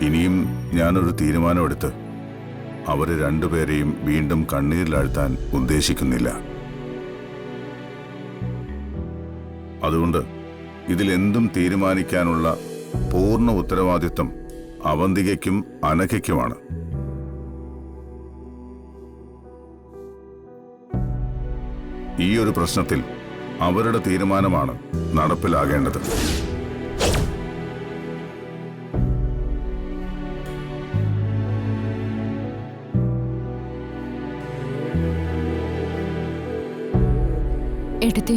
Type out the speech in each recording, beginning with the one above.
ഇനിയും ഞാനൊരു തീരുമാനമെടുത്ത് അവരെ രണ്ടുപേരെയും വീണ്ടും കണ്ണീരിലാഴ്ത്താൻ ഉദ്ദേശിക്കുന്നില്ല. അതുകൊണ്ട് ഇതിലെന്തും തീരുമാനിക്കാനുള്ള പൂർണ്ണ ഉത്തരവാദിത്വം അവന്തികയ്ക്കും അനഘയ്ക്കുമാണ്. ഈ ഒരു പ്രശ്നത്തിൽ അവരുടെ തീരുമാനമാണ് നടപ്പിലാകേണ്ടത്. എടുത്തി,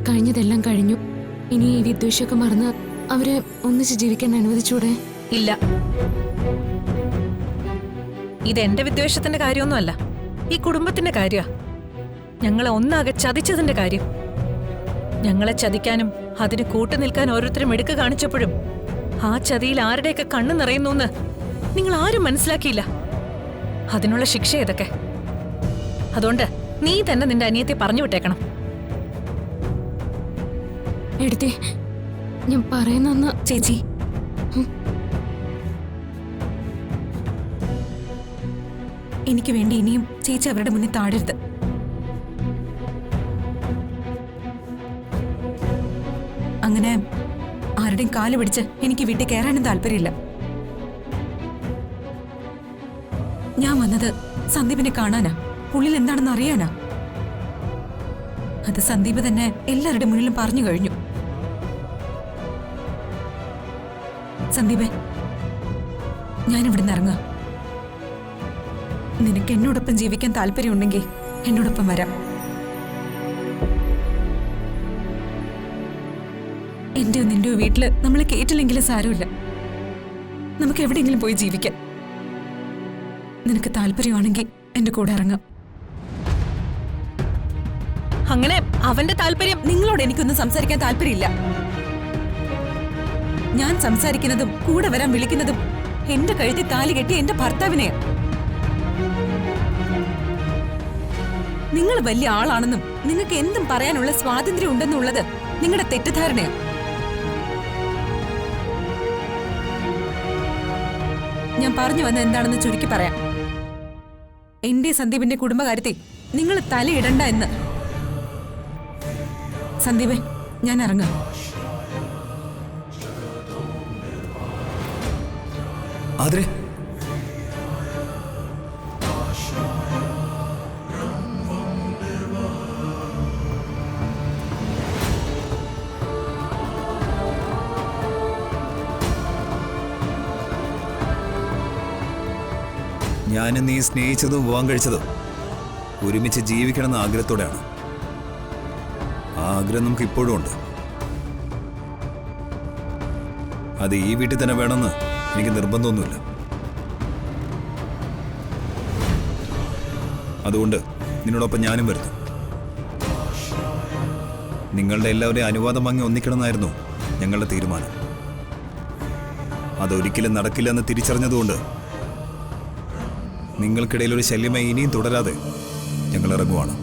കഴിഞ്ഞതെല്ലാം കഴിഞ്ഞു. ഇനി ഈ വിദ്വേഷമൊക്കെ മറന്ന് അവരെ ഒന്നിച്ച് ജീവിക്കാൻ അനുവദിച്ചൂടെ? ഇല്ല, ഇതെന്റെ വിദ്വേഷത്തിന്റെ കാര്യമൊന്നുമല്ല, ഈ കുടുംബത്തിന്റെ കാര്യ. ഞങ്ങളെ ഒന്നാകെ ചതിച്ചതിന്റെ കാര്യം. ഞങ്ങളെ ചതിക്കാനും അതിന് കൂട്ടുനിൽക്കാൻ ഓരോരുത്തരും എടുക്ക് കാണിച്ചപ്പോഴും ആ ചതിയിൽ ആരുടെയൊക്കെ കണ്ണു നിറയുന്നു നിങ്ങൾ ആരും മനസ്സിലാക്കിയില്ല. അതിനുള്ള ശിക്ഷ ഇതൊക്കെ. അതുകൊണ്ട് നീ തന്നെ നിന്റെ അനിയത്തെ പറഞ്ഞു വിട്ടേക്കണം. എടുത്തി, ഞാൻ പറയുന്ന ചേച്ചി, എനിക്ക് വേണ്ടി ഇനിയും ചേച്ചി അവരുടെ മുന്നിൽ താഴരുത്. അങ്ങനെ ആരുടെയും കാല് പിടിച്ച് എനിക്ക് വീട്ടിൽ കയറാനും താല്പര്യമില്ല. ഞാൻ വന്നത് സന്ദീപിനെ കാണാനാ, ഉള്ളിൽ എന്താണെന്ന് അറിയാനാ. അത് സന്ദീപ് തന്നെ എല്ലാവരുടെ മുന്നിലും പറഞ്ഞു കഴിഞ്ഞു. സന്ദീപേ, ഞാനിവിടുന്ന് ഇറങ്ങാം. നിനക്ക് എന്നോടൊപ്പം ജീവിക്കാൻ താല്പര്യമുണ്ടെങ്കിൽ എന്നോടൊപ്പം വരാം. എന്റെയോ നിന്റെയോ വീട്ടില് നമ്മൾ കേട്ടില്ലെങ്കിലും സാരമില്ല, നമുക്ക് എവിടെയെങ്കിലും പോയി ജീവിക്കാം. നിനക്ക് താല്പര്യമാണെങ്കിൽ എന്റെ കൂടെ ഇറങ്ങാം. അങ്ങനെ അവന്റെ താല്പര്യം? നിങ്ങളോട് എനിക്കൊന്നും സംസാരിക്കാൻ താല്പര്യമില്ല. ഞാൻ സംസാരിക്കുന്നതും കൂടെ വരാൻ വിളിക്കുന്നതും എന്റെ കഴുത്തിൽ താലി കെട്ടി എന്റെ ഭർത്താവിനെ. നിങ്ങൾ വലിയ ആളാണെന്നും നിങ്ങൾക്ക് എന്തും പറയാനുള്ള സ്വാതന്ത്ര്യം ഉണ്ടെന്നുള്ളത് നിങ്ങളുടെ തെറ്റിദ്ധാരണയാണ്. ഞാൻ പറഞ്ഞു വന്ന എന്താണെന്ന് ചുരുക്കി പറയാം. എന്റെ സന്ദീപിന്റെ കുടുംബകാര്യത്തിൽ നിങ്ങൾ തലയിടണ്ട എന്ന്. സന്ദീപേ, ഞാൻ ഇറങ്ങാം. ആദ്രേ, ഞാൻ നീ സ്നേഹിച്ചതും വിവാഹം കഴിച്ചതും ഒരുമിച്ച് ജീവിക്കണമെന്ന ആഗ്രഹത്തോടെയാണ്. ആ ആഗ്രഹം നമുക്ക് ഇപ്പോഴും ഉണ്ട്. അത് ഈ വീട്ടിൽ തന്നെ വേണമെന്ന് എനിക്ക് നിർബന്ധമൊന്നുമില്ല. അതുകൊണ്ട് നിന്നോടൊപ്പം ഞാനും വരുന്നു. നിങ്ങളുടെ എല്ലാവരുടെയും അനുവാദം വാങ്ങി ഒന്നിക്കണമെന്നായിരുന്നു ഞങ്ങളുടെ തീരുമാനം. അതൊരിക്കലും നടക്കില്ലെന്ന് തിരിച്ചറിഞ്ഞതുകൊണ്ട് നിങ്ങൾക്കിടയിൽ ഒരു ശല്യമായി ഇനിയും തുടരാതെ ഞങ്ങൾ ഇറങ്ങുവാണ്.